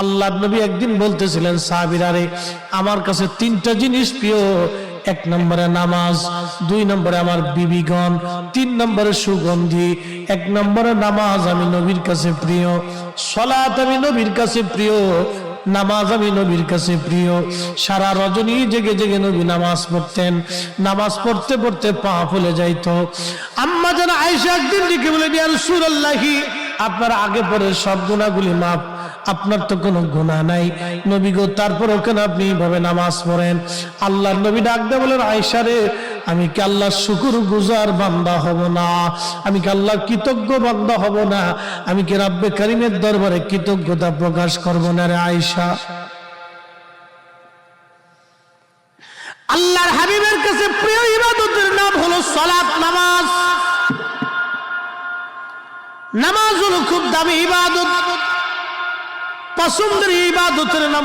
আল্লাহর নবী একদিন বলতেছিলেন সাহাবীরা, রে আমার কাছে তিনটা জিনিস প্রিয়, এক নম্বরে নামাজ, দুই নম্বরে আমার বিবিগণ, তিন নম্বরে সুগন্ধি। এক নম্বরে নামাজ আমি নবীর কাছে প্রিয়, সালাত আমি নবীর কাছে প্রিয়, নামাজ আমি নবীর কাছে প্রিয়। সারা রজনী জেগে জেগে নবী নামাজ পড়তেন, নামাজ পড়তে পড়তে পা ফুলে যাইতো। আম্মা জান আয়েশা একদিন ডেকে বলেন, ইয়া রাসূলুল্লাহি, আপনার আগে পরে সব গুনাহগুলি মাফ, আপনার তো কোনো গুনাহ নাই নবী গো, তারপরেও কেন আপনি এইভাবে নামাজ পড়েন? আল্লাহর নবী ডাক দিয়ে বলেন, আয়েশা রে, আমি কি আল্লাহর শুকরগুজার বান্দা হব না? আমি কি আল্লাহর কৃতজ্ঞ বান্দা হব না? আমি কি রব্বে কারীমের দরবারে কৃতজ্ঞতা প্রকাশ করব না রে আয়েশা? আল্লাহর হাবিবের কাছে প্রিয় ইবাদতের নাম হলো সালাত, নামাজ। নামাজ হলো খুব দামি ইবাদত, পছন্দের ইবাদতের নাম